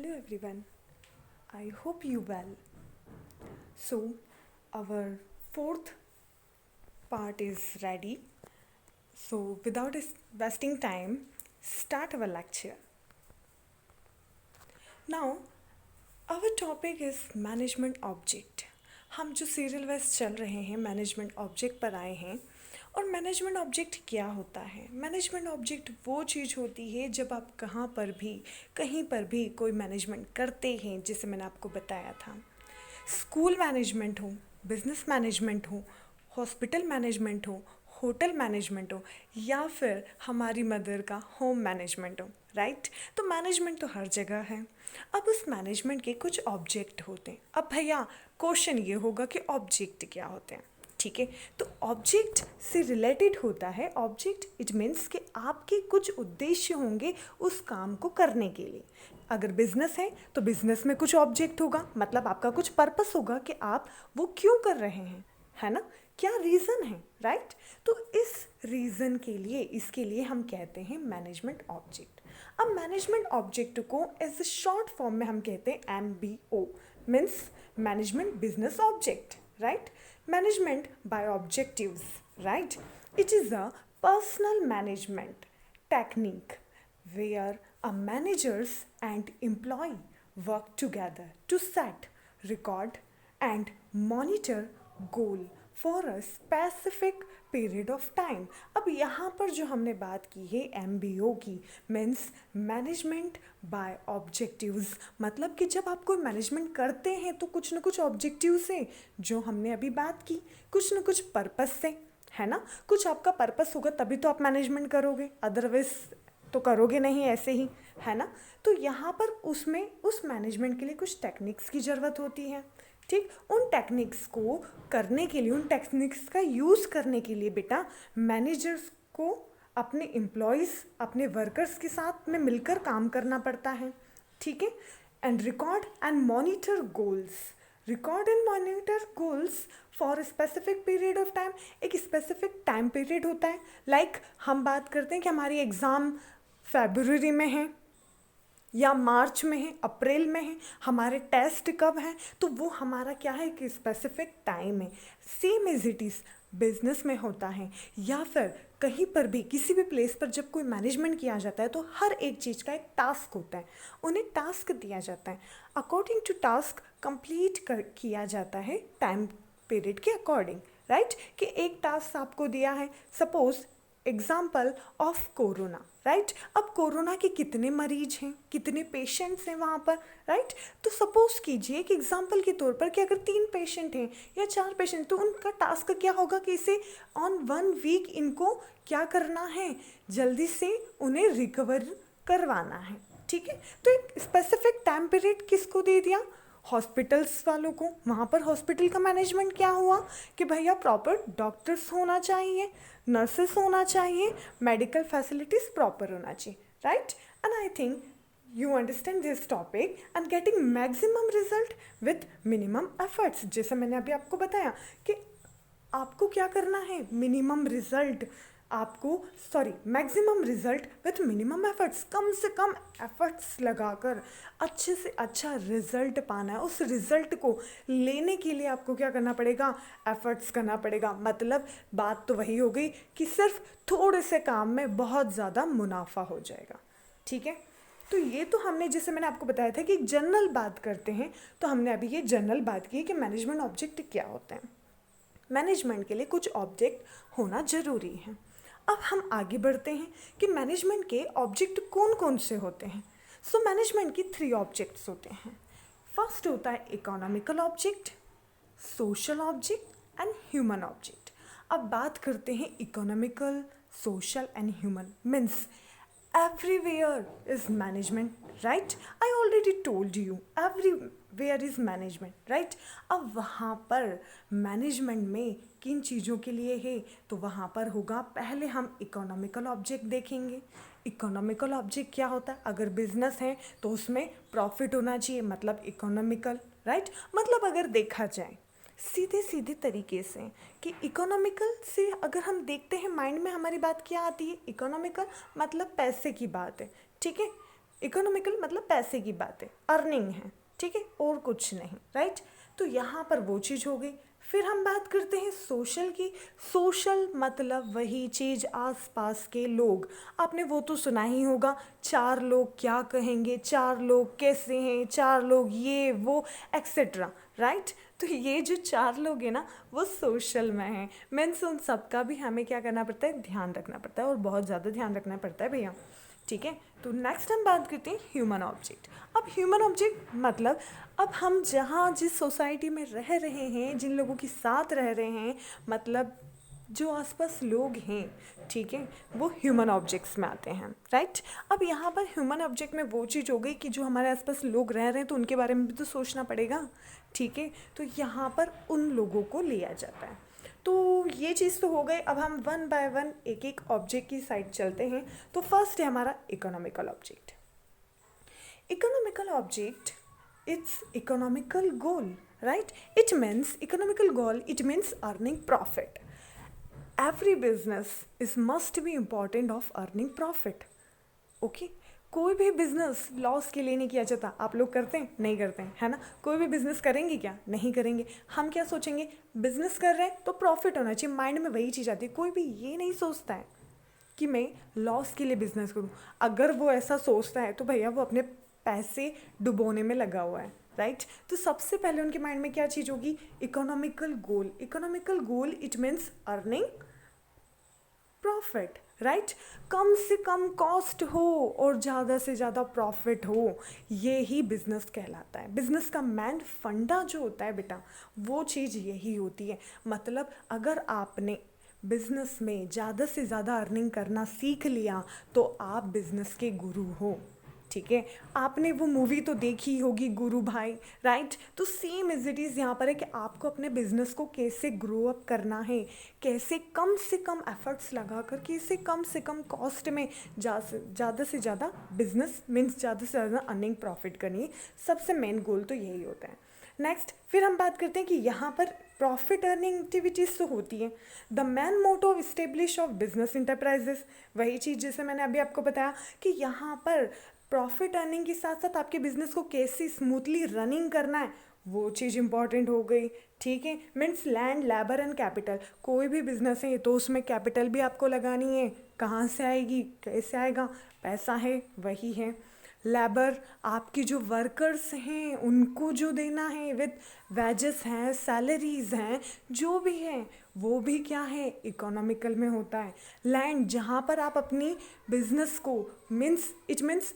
Hello everyone, I hope you well. So, our fourth part is ready. So, without wasting time, start our lecture. Now, our topic is management object. हम जो serial wise चल रहे हैं management object पर आए हैं. और management object क्या होता है? मैनेजमेंट ऑब्जेक्ट वो चीज़ होती है जब आप कहाँ पर भी कहीं पर भी कोई मैनेजमेंट करते हैं, जिसे मैंने आपको बताया था. स्कूल मैनेजमेंट हो, बिजनेस मैनेजमेंट हो, हॉस्पिटल मैनेजमेंट हो, होटल मैनेजमेंट हो, या फिर हमारी मदर का होम मैनेजमेंट हो, राइट. तो मैनेजमेंट तो हर जगह है. अब उस मैनेजमेंट के कुछ ऑब्जेक्ट होते हैं. अब भैया क्वेश्चन ये होगा कि ऑब्जेक्ट क्या होते हैं. ठीक है, तो ऑब्जेक्ट से रिलेटेड होता है. ऑब्जेक्ट इट मीन्स कि आपके कुछ उद्देश्य होंगे उस काम को करने के लिए. अगर बिजनेस है तो बिजनेस में कुछ ऑब्जेक्ट होगा, मतलब आपका कुछ पर्पस होगा कि आप वो क्यों कर रहे हैं, है ना. क्या रीज़न है, राइट. तो इस रीज़न के लिए, इसके लिए हम कहते हैं मैनेजमेंट ऑब्जेक्ट. अब मैनेजमेंट ऑब्जेक्ट को एज ए शॉर्ट फॉर्म में हम कहते हैं MBO, means management business object, right. Management by objectives, right. It is a personal management technique where a managers and employee work together to set, record and monitor goal for a specific period of time. अब यहाँ पर जो हमने बात की है MBO की, means management by objectives. मतलब कि जब आप कोई मैनेजमेंट करते हैं तो कुछ ना कुछ ऑब्जेक्टिव्स हैं जो हमने अभी बात की, कुछ ना कुछ पर्पस से, है ना. कुछ आपका पर्पस होगा तभी तो आप मैनेजमेंट करोगे, अदरवाइज तो करोगे नहीं ऐसे ही, है ना. तो यहाँ पर उसमें उस मैनेजमेंट के लिए कुछ टेक्निक्स की ज़रूरत होती है. ठीक, उन टेक्निक्स को करने के लिए, उन टेक्निक्स का यूज़ करने के लिए बेटा मैनेजर्स को अपने एम्प्लॉयज़, अपने वर्कर्स के साथ में मिलकर काम करना पड़ता है. ठीक है. And record and monitor goals, record and monitor goals for specific period of time. एक स्पेसिफिक टाइम पीरियड होता है. लाइक हम बात करते हैं कि हमारी एग्ज़ाम फरवरी में है या मार्च में है, अप्रैल में है, हमारे टेस्ट कब हैं, तो वो हमारा क्या है कि स्पेसिफिक टाइम है. Same as it is business में होता है, या फिर कहीं पर भी किसी भी प्लेस पर जब कोई मैनेजमेंट किया जाता है तो हर एक चीज़ का एक टास्क होता है. उन्हें टास्क दिया जाता है, अकॉर्डिंग टू टास्क कंप्लीट किया जाता है टाइम पीरियड के अकॉर्डिंग, राइट. कि एक टास्क आपको दिया है, suppose example of corona, right. अब कोरोना के कितने मरीज हैं, कितने पेशेंट्स हैं वहाँ पर, राइट. तो सपोज कीजिए कि एग्जाम्पल के तौर पर कि अगर 3 पेशेंट हैं या 4 पेशेंट, तो उनका टास्क क्या होगा कि इसे ऑन 1 वीक इनको क्या करना है, जल्दी से उन्हें रिकवर करवाना है. ठीक है. तो एक स्पेसिफिक टाइम पीरियड किसको दे दिया, हॉस्पिटल्स वालों को. वहाँ पर हॉस्पिटल का मैनेजमेंट क्या हुआ कि भैया प्रॉपर डॉक्टर्स होना चाहिए, नर्सेस होना चाहिए, मेडिकल फैसिलिटीज़ प्रॉपर होना चाहिए, right. And I think you understand this topic and getting maximum result with minimum efforts. जैसे मैंने अभी आपको बताया कि आपको क्या करना है, मिनिमम रिजल्ट आपको, sorry, maximum result with minimum efforts. कम से कम एफर्ट्स लगाकर अच्छे से अच्छा रिजल्ट पाना है. उस रिजल्ट को लेने के लिए आपको क्या करना पड़ेगा, एफर्ट्स करना पड़ेगा. मतलब बात तो वही हो गई कि सिर्फ थोड़े से काम में बहुत ज़्यादा मुनाफा हो जाएगा. ठीक है. तो ये तो हमने, जैसे मैंने आपको बताया था कि एक जनरल बात करते हैं, तो हमने अभी ये जनरल बात की कि मैनेजमेंट ऑब्जेक्ट क्या होते हैं. मैनेजमेंट के लिए कुछ ऑब्जेक्ट होना ज़रूरी है. अब हम आगे बढ़ते हैं कि मैनेजमेंट के ऑब्जेक्ट कौन कौन से होते हैं. सो मैनेजमेंट की 3 ऑब्जेक्ट्स होते हैं. फर्स्ट होता है economical object, social object and human object. अब बात करते हैं economical, social and human. Means everywhere is management, right. I already told you everywhere is management, right. अब वहाँ पर मैनेजमेंट में किन चीज़ों के लिए है, तो वहाँ पर होगा, पहले हम इकोनॉमिकल ऑब्जेक्ट देखेंगे. इकोनॉमिकल ऑब्जेक्ट क्या होता है, अगर बिजनेस है तो उसमें प्रॉफिट होना चाहिए, मतलब इकोनॉमिकल, राइट. मतलब अगर देखा जाए सीधे सीधे तरीके से कि इकोनॉमिकल से अगर हम देखते हैं, माइंड में हमारी बात क्या आती है, इकोनॉमिकल मतलब पैसे की बात है. ठीक है. इकोनॉमिकल मतलब पैसे की बात है, अर्निंग है, ठीक है, और कुछ नहीं, राइट। तो यहाँ पर वो चीज़ हो गई। फिर हम बात करते हैं सोशल की। सोशल मतलब वही चीज़, आसपास के लोग। आपने वो तो सुना ही होगा, चार लोग क्या कहेंगे, चार लोग कैसे हैं, चार लोग ये वो एक्सेट्रा, राइट। तो ये जो चार लोग हैं ना, वो सोशल में हैं। मीन्स उन सबका भी हमें क्या करना पड़ता है, ध्यान रखना पड़ता है, और बहुत ज़्यादा ध्यान रखना पड़ता है भैया, ठीक है। तो नेक्स्ट हम बात करते हैं ह्यूमन ऑब्जेक्ट। अब ह्यूमन ऑब्जेक्ट मतलब अब हम जहाँ जिस सोसाइटी में रह रहे हैं, जिन लोगों के साथ रह रहे हैं, मतलब जो आसपास लोग हैं, ठीक है, वो ह्यूमन ऑब्जेक्ट्स में आते हैं, राइट। अब यहाँ पर ह्यूमन ऑब्जेक्ट में वो चीज़ हो गई कि जो हमारे आसपास लोग रह रहे हैं, तो उनके बारे में भी तो सोचना पड़ेगा, ठीक है। तो यहाँ पर उन लोगों को लिया जाता है। तो ये चीज़ तो हो गई। अब हम वन बाय वन एक एक ऑब्जेक्ट की साइड चलते हैं। तो फर्स्ट है हमारा economical object. Economical object, it's economical goal, right. It means economical goal, it means earning profit. Every business is must be important of earning profit, okay. कोई भी बिजनेस लॉस के लिए नहीं किया जाता। आप लोग करते हैं, नहीं करते हैं, है ना। कोई भी बिजनेस करेंगे क्या, नहीं करेंगे। हम क्या सोचेंगे, बिजनेस कर रहे हैं तो प्रॉफिट होना चाहिए, माइंड में वही चीज़ आती है। कोई भी ये नहीं सोचता है कि मैं लॉस के लिए बिजनेस करूं। अगर वो ऐसा सोचता है तो भैया वो अपने पैसे डुबोने में लगा हुआ है, राइट। तो सबसे पहले उनके माइंड में क्या चीज़ होगी, economical goal. Economical goal it means earning profit, right. कम से कम कॉस्ट हो और ज़्यादा से ज़्यादा प्रॉफिट हो, ये ही बिजनेस कहलाता है। बिजनेस का मेन फंडा जो होता है बेटा, वो चीज़ यही होती है। मतलब अगर आपने बिजनेस में ज़्यादा से ज़्यादा अर्निंग करना सीख लिया तो आप बिजनेस के गुरु हो, ठीक है। आपने वो मूवी तो देखी होगी, गुरु भाई, राइट। तो सेम इज इट इज़ यहाँ पर है कि आपको अपने बिजनेस को कैसे ग्रो अप करना है, कैसे कम से कम एफर्ट्स लगा कर, कैसे कम से कम कॉस्ट में ज़्यादा से ज़्यादा बिजनेस मीन्स ज़्यादा से ज़्यादा अर्निंग प्रॉफिट करनी है। सबसे मेन गोल तो यही होता है। नेक्स्ट फिर हम बात करते हैं कि यहाँ पर प्रॉफिट अर्निंग एक्टिविटीज़ तो होती हैं। The main motto of establish of business enterprises, वही चीज़ जैसे मैंने अभी आपको बताया कि यहाँ पर प्रॉफिट अर्निंग के साथ साथ आपके बिजनेस को कैसे स्मूथली रनिंग करना है, वो चीज़ इंपॉर्टेंट हो गई, ठीक है। Means land, labour and capital. कोई भी बिजनेस है तो उसमें कैपिटल भी आपको लगानी है। कहाँ से आएगी, कैसे आएगा, पैसा है वही है। लेबर, आपकी जो वर्कर्स हैं उनको जो देना है, विद वेजेस हैं, सैलरीज हैं, जो भी है वो भी क्या है, इकोनॉमिकल में होता है। लैंड, जहाँ पर आप अपनी बिजनेस को मीन्स इट मीन्स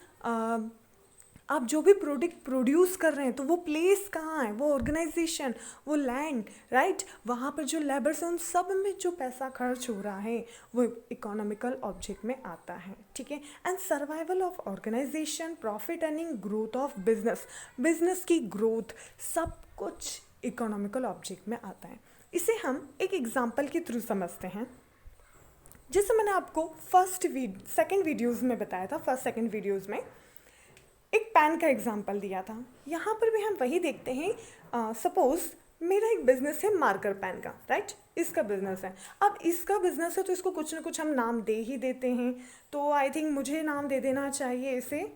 आप जो भी प्रोडक्ट प्रोड्यूस कर रहे हैं तो वो प्लेस कहाँ है, वो ऑर्गेनाइजेशन, वो लैंड, राइट। वहाँ पर जो लेबर्स हैं उन सब में जो पैसा खर्च हो रहा है वो इकोनॉमिकल ऑब्जेक्ट में आता है, ठीक है। And survival of organisation, profit earning, growth of business, business की ग्रोथ, सब कुछ इकोनॉमिकल ऑब्जेक्ट में आता है। इसे हम एक एग्जाम्पल के थ्रू समझते हैं। जैसे मैंने आपको सेकंड वीडियोज़ में बताया था, फर्स्ट सेकंड वीडियोज़ में एक पेन का एग्जाम्पल दिया था। यहाँ पर भी हम वही देखते हैं। सपोज मेरा एक बिजनेस है मार्कर पेन का, राइट। इसका बिजनेस है। अब इसका बिजनेस है तो इसको कुछ ना कुछ हम नाम दे ही देते हैं। तो आई थिंक मुझे नाम दे देना चाहिए इसे,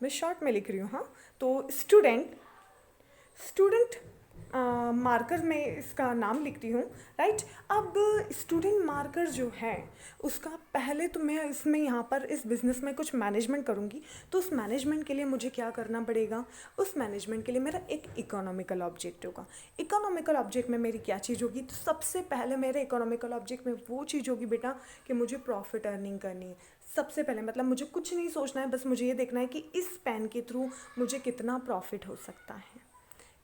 मैं शॉर्ट में लिख रही हूँ, हाँ। तो स्टूडेंट मार्कर में इसका नाम लिखती हूँ, राइट। अब स्टूडेंट मार्कर जो है उसका पहले तो मैं इसमें यहाँ पर इस बिज़नेस में कुछ मैनेजमेंट करूँगी। तो उस मैनेजमेंट के लिए मुझे क्या करना पड़ेगा, उस मैनेजमेंट के लिए मेरा एक इकोनॉमिकल ऑब्जेक्ट होगा। इकोनॉमिकल ऑब्जेक्ट में मेरी क्या चीज़ होगी, तो सबसे पहले मेरे इकोनॉमिकल ऑब्जेक्ट में वो चीज़ होगी बेटा कि मुझे प्रॉफिट अर्निंग करनी है। सबसे पहले मतलब मुझे कुछ नहीं सोचना है, बस मुझे ये देखना है कि इस पेन के थ्रू मुझे कितना प्रॉफिट हो सकता है,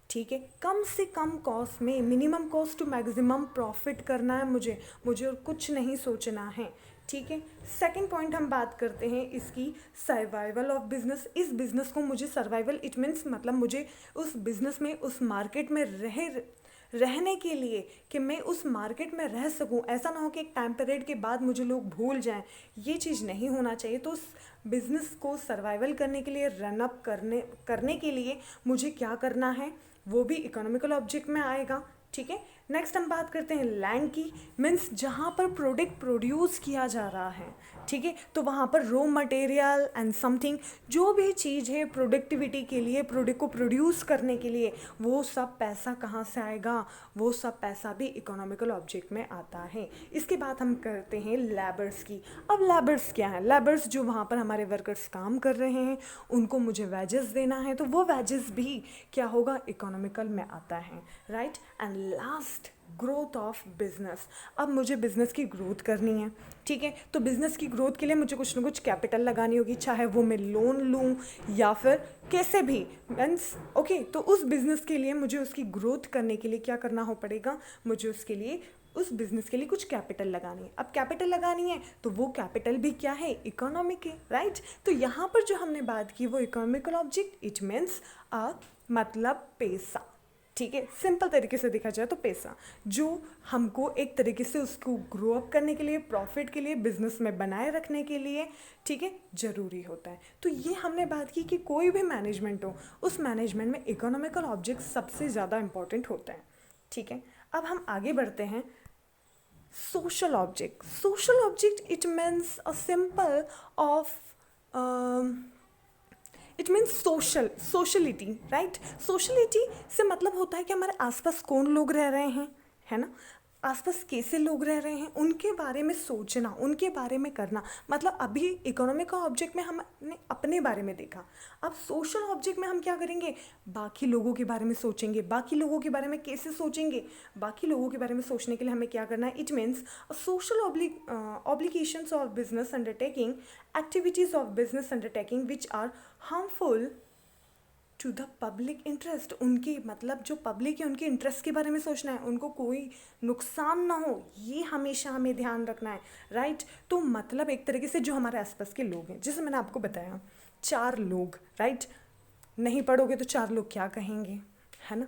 ठीक है। कम से कम कॉस्ट में minimum cost to maximum profit करना है मुझे और कुछ नहीं सोचना है, ठीक है। सेकंड पॉइंट हम बात करते हैं इसकी सर्वाइवल ऑफ बिजनेस। इस बिजनेस को मुझे सर्वाइवल इट मीन्स मतलब मुझे उस बिजनेस में, उस मार्केट में रहने के लिए कि मैं उस मार्केट में रह सकूं। ऐसा ना हो कि एक टाइम पीरियड के बाद मुझे लोग भूल जाएं, ये चीज़ नहीं होना चाहिए। तो उस बिज़नेस को सर्वाइवल करने के लिए, रन अप करने के लिए मुझे क्या करना है, वो भी इकोनॉमिकल ऑब्जेक्ट में आएगा, ठीक है। नेक्स्ट हम बात करते हैं लैंड की, मीन्स जहाँ पर प्रोडक्ट प्रोड्यूस किया जा रहा है, ठीक है, तो वहाँ पर रॉ मटेरियल एंड समथिंग जो भी चीज़ है प्रोडक्टिविटी के लिए, प्रोडक्ट को प्रोड्यूस करने के लिए, वो सब पैसा कहाँ से आएगा, वो सब पैसा भी इकोनॉमिकल ऑब्जेक्ट में आता है। इसके बाद हम करते हैं लेबर्स की। अब लेबर्स क्या है? लेबर्स जो वहाँ पर हमारे वर्कर्स काम कर रहे हैं, उनको मुझे वेजेस देना है, तो वो वेजेस भी क्या होगा? इकोनॉमिकल में आता है, right. And last, growth of business. अब मुझे बिजनेस की ग्रोथ करनी है, ठीक है, तो बिजनेस की ग्रोथ के लिए मुझे कुछ ना कुछ कैपिटल लगानी होगी, चाहे वो मैं लोन लूँ या फिर कैसे भी, मीन्स ओके। तो उस बिजनेस के लिए मुझे उसकी ग्रोथ करने के लिए क्या करना हो पड़ेगा? मुझे उसके लिए उस बिजनेस के लिए कुछ कैपिटल लगानी है। अब कैपिटल लगानी है तो वो कैपिटल भी क्या है? इकोनॉमिक है, राइट। तो यहाँ पर जो हमने बात की वो इकोनॉमिकल ऑब्जेक्ट, इट मीन्स मतलब पैसा, ठीक है, सिंपल तरीके से देखा जाए तो पैसा, जो हमको एक तरीके से उसको ग्रो अप करने के लिए, प्रॉफिट के लिए, बिजनेस में बनाए रखने के लिए, ठीक है, ज़रूरी होता है। तो ये हमने बात की कि कोई भी मैनेजमेंट हो, उस मैनेजमेंट में इकोनॉमिकल ऑब्जेक्ट सबसे ज़्यादा इंपॉर्टेंट होता है, ठीक है। अब हम आगे बढ़ते हैं। social object. Social object, it means a symbol of it means sociality, right. Sociality से मतलब होता है कि हमारे आसपास कौन लोग रह रहे हैं, है ना, आसपास कैसे लोग रह रहे हैं, उनके बारे में सोचना, उनके बारे में करना। मतलब अभी इकोनॉमिक का ऑब्जेक्ट में हमने अपने बारे में देखा, अब सोशल ऑब्जेक्ट में हम क्या करेंगे? बाकी लोगों के बारे में सोचेंगे। बाकी लोगों के बारे में कैसे सोचेंगे? बाकी लोगों के बारे में सोचने के लिए हमें क्या करना है? It means social obligations of business undertaking, activities of business undertaking which are harmful to the public interest. उनकी मतलब जो पब्लिक है उनके इंटरेस्ट के बारे में सोचना है, उनको कोई नुकसान ना हो, ये हमेशा हमें ध्यान रखना है, राइट। तो मतलब एक तरीके से जो हमारे आसपास के लोग हैं, जैसे मैंने आपको बताया 4 लोग, राइट, नहीं पढ़ोगे तो 4 लोग क्या कहेंगे, है ना,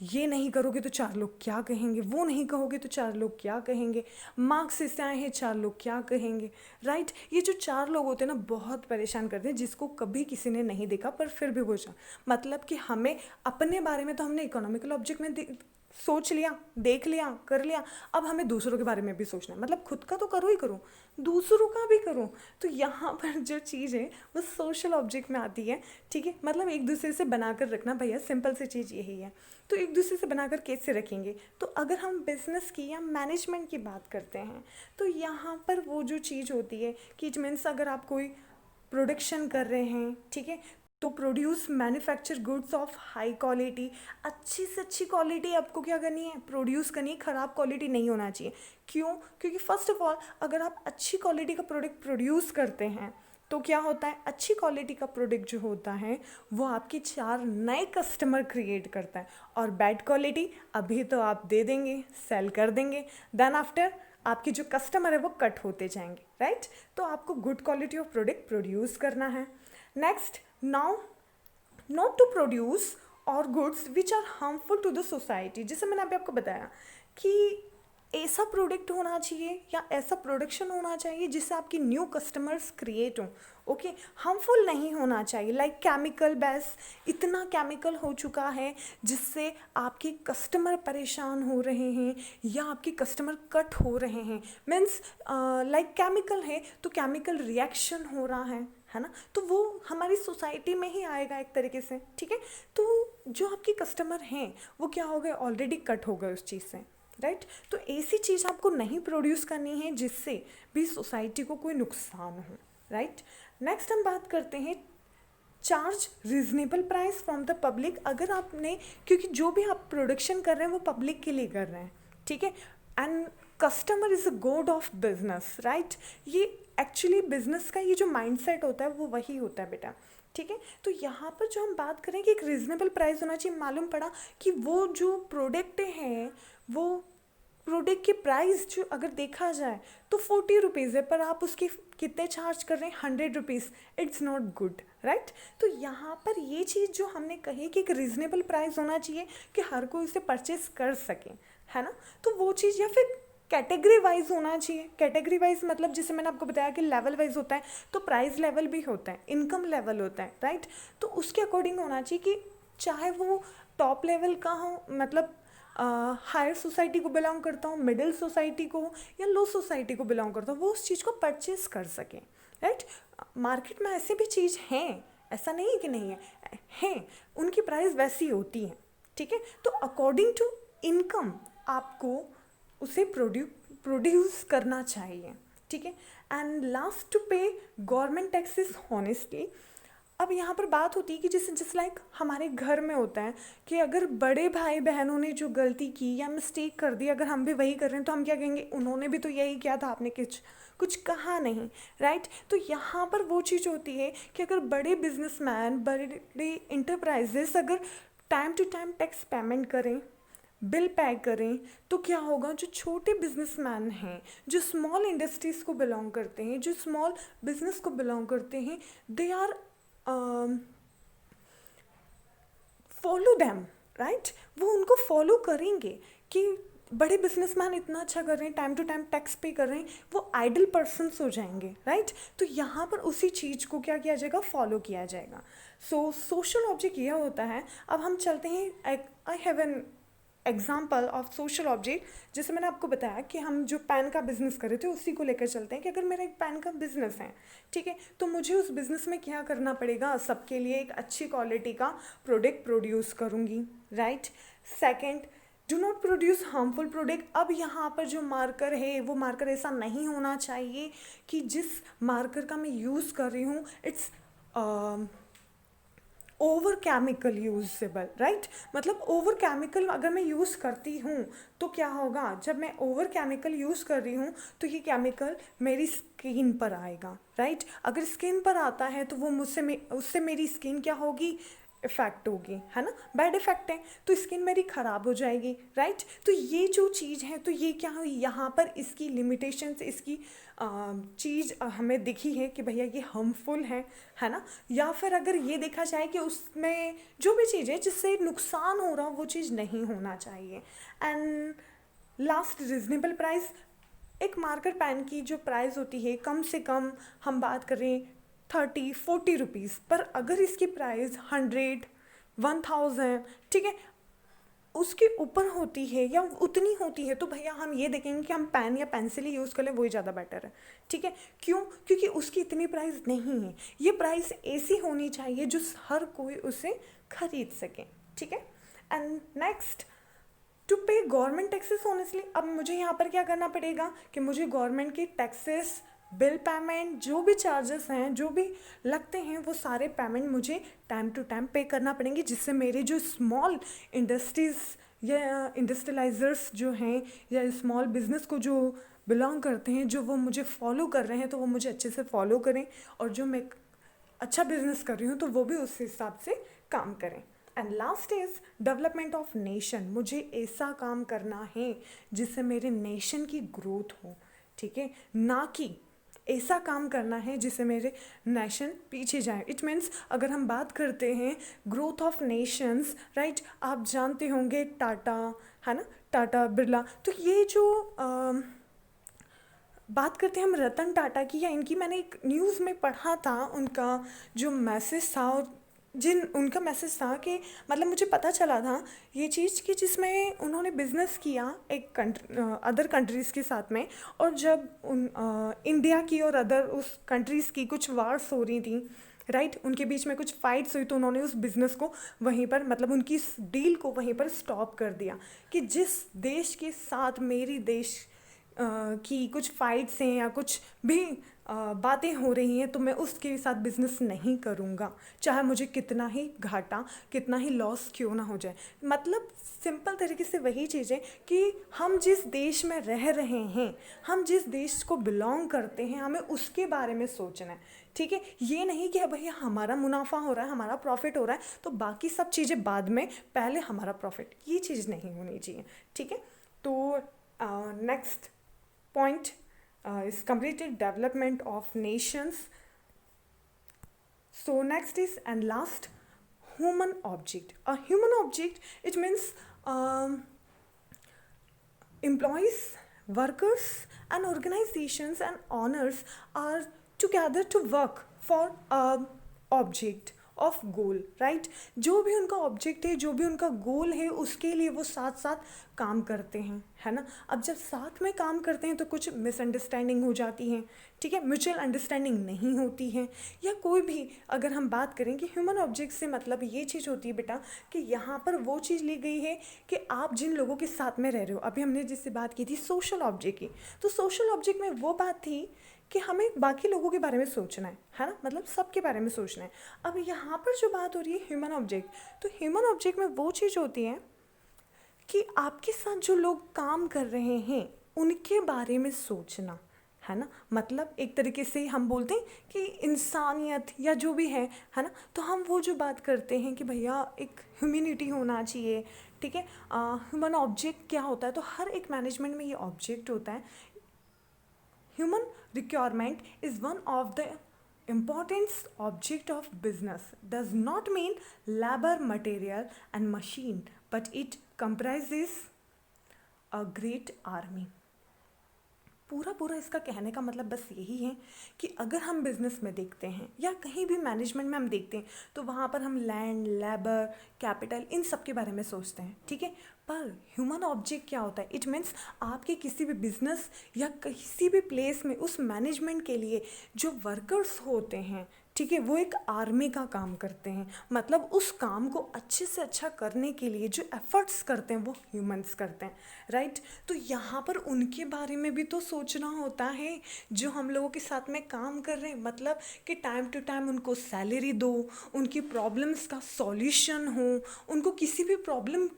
ये नहीं करोगे तो 4 लोग क्या कहेंगे, वो नहीं कहोगे तो 4 लोग क्या कहेंगे, मार्क्स इससे आए हैं 4 लोग क्या कहेंगे, राइट। ये जो 4 लोग होते हैं ना, बहुत परेशान करते हैं, जिसको कभी किसी ने नहीं देखा पर फिर भी वो मतलब कि हमें अपने बारे में तो हमने इकोनॉमिकल ऑब्जेक्ट में सोच लिया, देख लिया, कर लिया, अब हमें दूसरों के बारे में भी सोचना है। मतलब खुद का तो करो ही करो, दूसरों का भी करो। तो यहाँ पर जो चीज़ है वो सोशल ऑब्जेक्ट में आती है, ठीक है। मतलब एक दूसरे से बनाकर रखना भैया, सिंपल सी चीज़ यही है। तो एक दूसरे से बनाकर कैसे रखेंगे? तो अगर हम बिजनेस की या मैनेजमेंट की बात करते हैं तो यहाँ पर वो जो चीज़ होती है कि इट मीन्स अगर आप कोई प्रोडक्शन कर रहे हैं, ठीक है, तो produce manufacture goods of high quality, अच्छी से अच्छी क्वालिटी आपको क्या करनी है? प्रोड्यूस करनी है, ख़राब क्वालिटी नहीं होना चाहिए। क्यों? क्योंकि फर्स्ट ऑफ ऑल अगर आप अच्छी क्वालिटी का प्रोडक्ट प्रोड्यूस करते हैं तो क्या होता है? अच्छी क्वालिटी का प्रोडक्ट जो होता है वो आपके 4 नए कस्टमर क्रिएट करता है, और बैड क्वालिटी अभी तो आप दे देंगे, सेल कर देंगे, देन आफ्टर आपके जो कस्टमर है वो कट होते जाएंगे, राइट। तो आपको good quality of product produce करना है। Next, now not to produce और goods which are harmful to the society. जैसे मैंने अभी आपको बताया कि ऐसा प्रोडक्ट होना चाहिए या ऐसा प्रोडक्शन होना चाहिए जिससे आपकी न्यू कस्टमर्स क्रिएट हों, ओके, हार्मफुल नहीं होना चाहिए। लाइक केमिकल बेस, इतना केमिकल हो चुका है जिससे आपके कस्टमर परेशान हो रहे हैं या आपके कस्टमर कट हो रहे हैं। मीन्स लाइक केमिकल है तो केमिकल रिएक्शन हो रहा है ना, तो वो हमारी सोसाइटी में ही आएगा एक तरीके से, ठीक है। तो जो आपके कस्टमर हैं वो क्या हो गए? ऑलरेडी कट हो गए उस चीज़ से, राइट। तो ऐसी चीज़ आपको नहीं प्रोड्यूस करनी है जिससे भी सोसाइटी को कोई नुकसान हो, राइट। नेक्स्ट हम बात करते हैं charge reasonable price from the public. अगर आपने, क्योंकि जो भी आप प्रोडक्शन कर रहे हैं वो पब्लिक के लिए कर रहे हैं, ठीक है, and customer is a God of business, right. ये एक्चुअली बिजनेस का ये जो माइंडसेट होता है वो वही होता है बेटा, ठीक है। तो यहाँ पर जो हम बात करें कि एक रीज़नेबल प्राइस होना चाहिए, मालूम पड़ा कि वो जो प्रोडक्ट है वो प्रोडक्ट की प्राइस जो अगर देखा जाए तो 40 रुपीज़ है, पर आप उसके कितने चार्ज कर रहे हैं? 100 rupees. It's not good, right. तो यहाँ पर ये चीज़ जो हमने कही कि एक रीज़नेबल प्राइस होना चाहिए कि हर कोई उसे परचेस कर सके, है ना। तो वो चीज़, या फिर कैटेगरी वाइज होना चाहिए। कैटेगरी वाइज मतलब जैसे मैंने आपको बताया कि लेवल वाइज होता है, तो प्राइस लेवल भी होता है, इनकम लेवल होता है, राइट। तो उसके अकॉर्डिंग होना चाहिए कि चाहे वो टॉप लेवल का हो, मतलब हायर सोसाइटी को बिलोंग करता हूँ, मिडिल सोसाइटी को या लो सोसाइटी को बिलोंग करता हूँ, वो उस चीज़ को परचेज कर सकें, राइट। मार्केट में ऐसे भी चीज़ हैं, ऐसा नहीं है कि नहीं है, हैं, उनकी प्राइस वैसी होती है, ठीक है। तो अकॉर्डिंग टू इनकम आपको उसे प्रोड्यूस करना चाहिए, ठीक है। एंड लास्ट, टू पे गवर्नमेंट टैक्सेस हॉनेस्टली। अब यहाँ पर बात होती है कि जैसे जस्ट लाइक हमारे घर में होता है कि अगर बड़े भाई बहनों ने जो गलती की या मिस्टेक कर दी, अगर हम भी वही कर रहे हैं तो हम क्या कहेंगे, उन्होंने भी तो यही किया था, आपने कुछ कुछ कहा नहीं, राइट। तो यहाँ पर वो चीज़ होती है कि अगर बड़े बिजनेसमैन, बड़े इंटरप्राइजेस अगर time to time tax payment करें, बिल पे करें, तो क्या होगा, जो छोटे बिजनेसमैन हैं, जो स्मॉल इंडस्ट्रीज़ को बिलोंग करते हैं, जो स्मॉल बिजनेस को बिलोंग करते हैं, they are follow them, right. वो उनको फॉलो करेंगे कि बड़े बिजनेसमैन इतना अच्छा कर रहे हैं, टाइम टू टाइम टैक्स पे कर रहे हैं, वो आइडल पर्सन्स हो जाएंगे, राइट। तो यहाँ पर उसी चीज़ को क्या किया जाएगा, फॉलो किया जाएगा। सो सोशल ऑब्जेक्ट यह होता है। अब हम चलते हैं, I have an example of social object. जैसे मैंने आपको बताया कि हम जो पैन का बिजनेस कर रहे थे, उसी को लेकर चलते हैं कि अगर मेरा एक पैन का बिजनेस है, ठीक है, तो मुझे उस बिजनेस में क्या करना पड़ेगा, सबके लिए एक अच्छी क्वालिटी का प्रोडक्ट प्रोड्यूस करूँगी, right. Second, do not produce harmful product. अब यहाँ पर जो मार्कर है, वो मार्कर ऐसा नहीं होना चाहिए कि जिस मार्कर का मैं यूज़ कर रही हूँ it's over chemical usable, right. मतलब ओवर केमिकल अगर मैं यूज़ करती हूँ तो क्या होगा, जब मैं ओवर केमिकल यूज़ कर रही हूँ तो ये केमिकल मेरी स्किन पर आएगा, राइट। अगर स्किन पर आता है तो वो उससे मेरी स्किन क्या होगी, इफ़ेक्ट होगी, है ना, बैड इफ़ेक्ट है, तो स्किन मेरी ख़राब हो जाएगी, राइट। तो ये जो चीज़ है, तो ये क्या हुई, यहाँ पर इसकी लिमिटेशंस, इसकी चीज़ हमें दिखी है कि भैया ये हार्मफुल है ना। या फिर अगर ये देखा जाए कि उसमें जो भी चीज़ है जिससे नुकसान हो रहा हो, वो चीज़ नहीं होना चाहिए। And last, reasonable price. एक मार्कर पेन की जो प्राइस होती है, कम से कम हम बात करें 30-40 रुपीज़, पर अगर इसकी प्राइस 100-1000, ठीक है, उसके ऊपर होती है या उतनी होती है, तो भैया हम ये देखेंगे कि हम पेन या पेंसिल ही यूज़ कर लें, वही ज़्यादा बेटर है, ठीक है। क्यों, क्योंकि उसकी इतनी प्राइस नहीं है। ये प्राइस ऐसी होनी चाहिए जो हर कोई उसे खरीद सके, ठीक है। एंड नेक्स्ट, टू पे गवर्नमेंट टैक्सेस ऑनेस्टली। अब मुझे यहाँ पर क्या करना पड़ेगा कि मुझे गवर्नमेंट के टैक्सेस, बिल पेमेंट, जो भी चार्जेस हैं, जो भी लगते हैं, वो सारे पेमेंट मुझे टाइम टू टाइम पे करना पड़ेंगे, जिससे मेरे जो स्मॉल इंडस्ट्रीज़ या इंडस्ट्रियलाइजर्स जो हैं या स्मॉल बिजनेस को जो बिलोंग करते हैं, जो वो मुझे फॉलो कर रहे हैं, तो वो मुझे अच्छे से फॉलो करें, और जो मैं अच्छा बिजनेस कर रही हूँ तो वो भी उस हिसाब से काम करें। And last is development of nation. मुझे ऐसा काम करना है जिससे मेरे नेशन की ग्रोथ हो, ठीक है, ना कि ऐसा काम करना है जिससे मेरे नेशन पीछे जाए। इट मीन्स अगर हम बात करते हैं ग्रोथ ऑफ नेशंस, राइट, आप जानते होंगे टाटा, है ना, टाटा बिरला। तो ये जो बात करते हैं हम रतन टाटा की या इनकी, मैंने एक न्यूज़ में पढ़ा था, उनका जो मैसेज था, और उनका मैसेज था कि मतलब मुझे पता चला था ये चीज़ कि जिसमें उन्होंने बिज़नेस किया एक अदर कंट्रीज़ के साथ में, और जब इंडिया की और अदर उस कंट्रीज़ की कुछ वार्स हो रही थी, राइट, उनके बीच में कुछ फाइट्स हुई, तो उन्होंने उस बिज़नेस को वहीं पर, मतलब उनकी इस डील को वहीं पर स्टॉप कर दिया कि जिस देश के साथ मेरी देश की कुछ फाइट्स हैं या कुछ भी बातें हो रही हैं, तो मैं उसके साथ बिज़नेस नहीं करूँगा, चाहे मुझे कितना ही घाटा, कितना ही लॉस क्यों ना हो जाए। मतलब सिंपल तरीके से वही चीज़ है कि हम जिस देश में रह रहे हैं, हम जिस देश को बिलोंग करते हैं, हमें उसके बारे में सोचना है, ठीक है। ये नहीं कि भैया हमारा मुनाफा हो रहा है, हमारा प्रॉफिट हो रहा है, तो बाकी सब चीज़ें बाद में, पहले हमारा प्रॉफिट, ये चीज़ नहीं होनी चाहिए, ठीक है। तो next point is completed development of nations. So next is and last, human object. A human object, it means employees, workers and organizations and owners are together to work for a object of goal, right. जो भी उनका object है, जो भी उनका गोल है, उसके लिए वो साथ साथ काम करते हैं, है ना। अब जब साथ में काम करते हैं तो कुछ मिसअंडरस्टैंडिंग हो जाती हैं, ठीक है, म्यूचुअल अंडरस्टैंडिंग नहीं होती है, या कोई भी अगर हम बात करें कि ह्यूमन ऑब्जेक्ट से मतलब ये चीज़ होती है बेटा कि यहाँ पर वो चीज़ ली गई है कि आप जिन लोगों के साथ में रह रहे हो, अभी हमने जिससे बात की थी सोशल ऑब्जेक्ट की, तो सोशल ऑब्जेक्ट में वो बात थी कि हमें बाकी लोगों के बारे में सोचना है ना, मतलब सबके बारे में सोचना है। अब यहाँ पर जो बात हो रही है ह्यूमन ऑब्जेक्ट, तो ह्यूमन ऑब्जेक्ट में वो चीज़ होती है कि आपके साथ जो लोग काम कर रहे हैं उनके बारे में सोचना, है ना। मतलब एक तरीके से हम बोलते हैं कि इंसानियत या जो भी है ना, तो हम वो जो बात करते हैं कि भैया एक ह्यूमैनिटी होना चाहिए, ठीक है। ह्यूमन ऑब्जेक्ट क्या होता है, तो हर एक मैनेजमेंट में ये ऑब्जेक्ट होता है। Human requirement is one of the importance object of business. Does not mean labor, material and machine, but it comprises a great army. पूरा पूरा इसका कहने का मतलब बस यही है कि अगर हम बिजनेस में देखते हैं या कहीं भी मैनेजमेंट में हम देखते हैं तो वहाँ पर हम लैंड, लेबर, कैपिटल इन सब के बारे में सोचते हैं, ठीक है। पर ह्यूमन ऑब्जेक्ट क्या होता है, इट मीन्स आपके किसी भी बिजनेस या किसी भी प्लेस में उस मैनेजमेंट के लिए जो वर्कर्स होते हैं, ठीक है, वो एक आर्मी का काम करते हैं। मतलब उस काम को अच्छे से अच्छा करने के लिए जो एफर्ट्स करते हैं वो ह्यूमंस करते हैं, राइट। तो यहाँ पर उनके बारे में भी तो सोचना होता है जो हम लोगों के साथ में काम कर रहे हैं। मतलब कि टाइम टू टाइम उनको सैलरी दो, उनकी प्रॉब्लम्स का सॉल्यूशन हो, उनको किसी भी प्रॉब्लम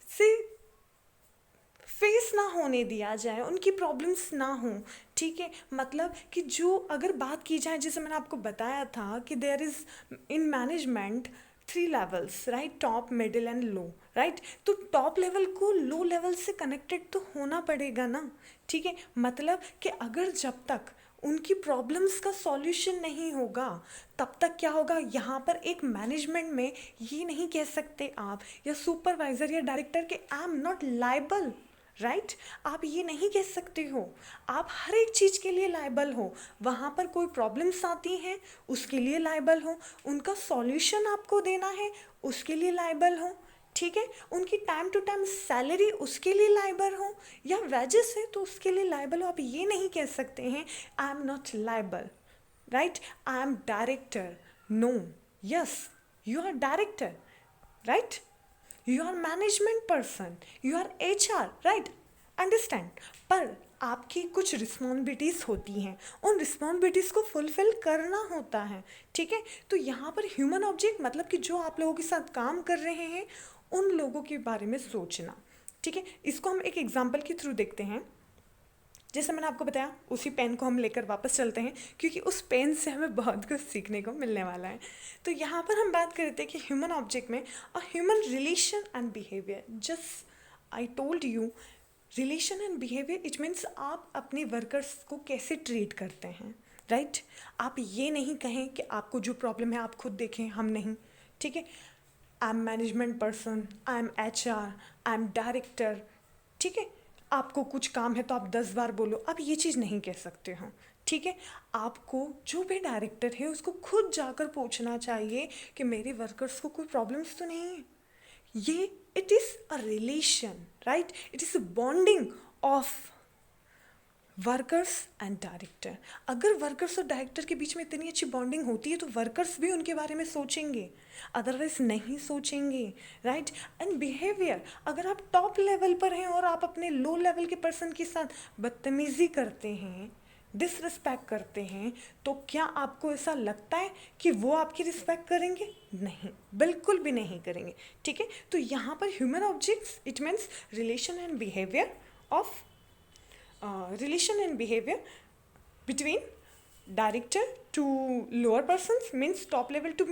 से फेस ना होने दिया जाए, उनकी प्रॉब्लम्स ना हो, ठीक है। मतलब कि जो अगर बात की जाए, जैसे मैंने आपको बताया था कि there is in management 3 levels, right, top, middle and low, right. तो टॉप लेवल को लो लेवल से कनेक्टेड तो होना पड़ेगा ना, ठीक है। मतलब कि अगर जब तक उनकी प्रॉब्लम्स का सॉल्यूशन नहीं होगा तब तक क्या होगा, यहाँ पर एक मैनेजमेंट में ये नहीं कह सकते आप या सुपरवाइज़र या डायरेक्टर के आई एम नॉट लाइबल, राइट। आप ये नहीं कह सकते हो, आप हर एक चीज़ के लिए लायबल हो। वहाँ पर कोई प्रॉब्लम्स आती हैं उसके लिए लायबल हो, उनका सॉल्यूशन आपको देना है उसके लिए लायबल हो, ठीक है। उनकी टाइम टू टाइम सैलरी उसके लिए लायबल हो या वेजेस है तो उसके लिए लायबल हो। आप ये नहीं कह सकते हैं I am not liable, right, I am director. No, yes, you are director, right, you are management person, you are HR, right, understand. पर आपकी कुछ रिस्पॉन्सिबिलिटीज़ होती हैं, उन रिस्पॉन्सिबिलिटीज़ को फुलफिल करना होता है, ठीक है। तो यहाँ पर ह्यूमन ऑब्जेक्ट मतलब कि जो आप लोगों के साथ काम कर रहे हैं उन लोगों के बारे में सोचना, ठीक है। इसको हम एक एग्जाम्पल के थ्रू देखते हैं। जैसे मैंने आपको बताया उसी पेन को हम लेकर वापस चलते हैं क्योंकि उस पेन से हमें बहुत कुछ सीखने को मिलने वाला है। तो यहाँ पर हम बात करते हैं कि ह्यूमन ऑब्जेक्ट में a human relation and behaviour, just I told you, relation and behaviour it means आप अपने वर्कर्स को कैसे ट्रीट करते हैं, राइट। आप ये नहीं कहें कि आपको जो प्रॉब्लम है आप खुद देखें, हम नहीं, ठीक है। I am management person, I am HR, I am director, ठीक है। आपको कुछ काम है तो आप 10 बार बोलो, आप ये चीज़ नहीं कह सकते हो, ठीक है। आपको जो भी डायरेक्टर है उसको खुद जाकर पूछना चाहिए कि मेरे वर्कर्स को कोई प्रॉब्लम्स तो नहीं है। ये it is a relation, right, it is a bonding of workers and director. अगर वर्कर्स और डायरेक्टर के बीच में इतनी अच्छी बॉन्डिंग होती है तो वर्कर्स भी उनके बारे में सोचेंगे, अदरवाइज नहीं सोचेंगे, राइट। एंड बिहेवियर, अगर आप टॉप लेवल पर हैं और आप अपने लो लेवल के पर्सन के साथ बदतमीज़ी करते हैं, डिसरिस्पेक्ट करते हैं, तो क्या आपको ऐसा लगता है कि वो आपकी रिस्पेक्ट करेंगे? नहीं, बिल्कुल भी नहीं करेंगे, ठीक है। तो यहाँ पर human objects it means relation and behaviour of relation and behavior between director to lower persons, means top level to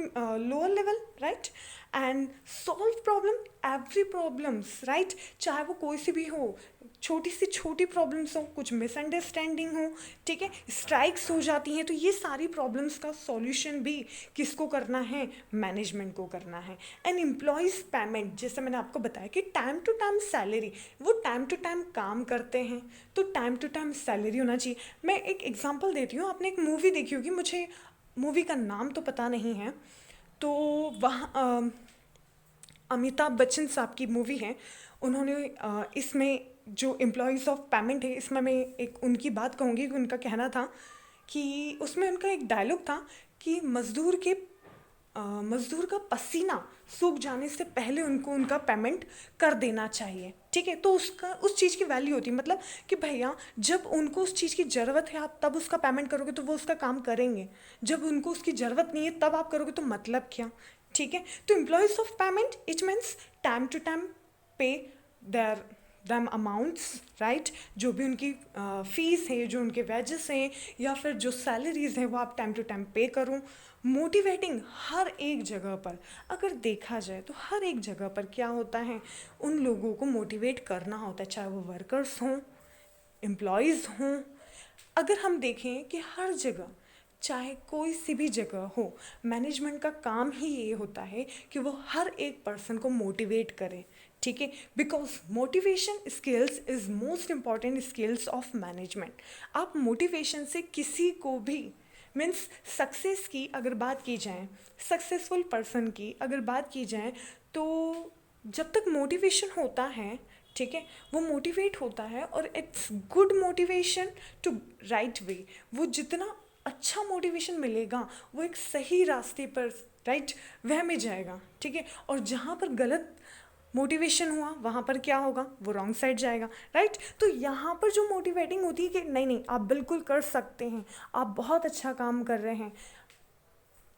lower level, right, and solve problem, every problems, right, चाहे वो कोई सी भी हो, छोटी सी छोटी प्रॉब्लम्स हो, कुछ मिसअंडरस्टैंडिंग हो, ठीक है, स्ट्राइक्स हो जाती हैं, तो ये सारी प्रॉब्लम्स का सॉल्यूशन भी किसको करना है, मैनेजमेंट को करना है। एंड एम्प्लॉयज़ पेमेंट, जैसे मैंने आपको बताया कि टाइम टू टाइम सैलरी, वो टाइम टू टाइम काम करते हैं तो टाइम टू टाइम सैलरी होना चाहिए। मैं एक एग्जांपल देती हूँ, आपने एक मूवी देखी होगी, मुझे मूवी का नाम तो पता नहीं है, तो वहाँ अमिताभ बच्चन साहब की मूवी है। उन्होंने इसमें जो एम्प्लॉयज़ ऑफ पेमेंट है, इसमें मैं एक उनकी बात कहूँगी कि उनका कहना था कि उसमें उनका एक डायलॉग था कि मज़दूर का पसीना सूख जाने से पहले उनको उनका पेमेंट कर देना चाहिए। ठीक है, तो उसका उस चीज़ की वैल्यू होती है, मतलब कि भैया जब उनको उस चीज़ की ज़रूरत है आप तब उसका पेमेंट करोगे तो वो उसका काम करेंगे। जब उनको उसकी ज़रूरत नहीं है तब आप करोगे तो मतलब क्या। ठीक है, तो employees of payment it means time to time pay their them amounts, right. जो भी उनकी फीस है, जो उनके वेजेस हैं या फिर जो सैलरीज हैं, वो आप टाइम टू टाइम पे करो। मोटिवेटिंग हर एक जगह पर, अगर देखा जाए तो हर एक जगह पर क्या होता है, उन लोगों को मोटिवेट करना होता है, चाहे वो वर्कर्स हों, एम्प्लॉयज़ हों। अगर हम देखें कि हर जगह, चाहे कोई सी भी जगह हो, मैनेजमेंट का काम ही ये होता है कि वो हर एक पर्सन को मोटिवेट करे। ठीक है, because motivation skills is most important skills of management. आप मोटिवेशन से किसी को भी, मीन्स सक्सेस की अगर बात की जाए, सक्सेसफुल पर्सन की अगर बात की जाए, तो जब तक मोटिवेशन होता है, ठीक है, वो मोटिवेट होता है और it's good motivation to right way. वो जितना अच्छा मोटिवेशन मिलेगा वो एक सही रास्ते पर, राइट, वह में जाएगा। ठीक है, और जहाँ पर गलत मोटिवेशन हुआ वहाँ पर क्या होगा, वो रॉन्ग साइड जाएगा, राइट। तो यहाँ पर जो मोटिवेटिंग होती है कि नहीं नहीं आप बिल्कुल कर सकते हैं, आप बहुत अच्छा काम कर रहे हैं,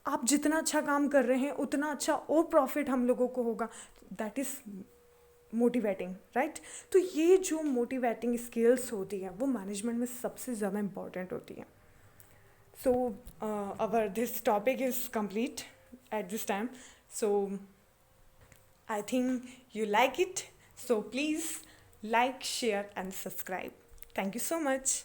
आप जितना अच्छा काम कर रहे हैं उतना अच्छा और प्रॉफिट हम लोगों को होगा, दैट इज़ मोटिवेटिंग, राइट। तो ये जो मोटिवेटिंग स्किल्स होती है वो मैनेजमेंट में सबसे ज़्यादा इम्पॉर्टेंट होती है। So our this topic is complete at this time. So I think you like it. So please like, share, and subscribe. Thank you so much.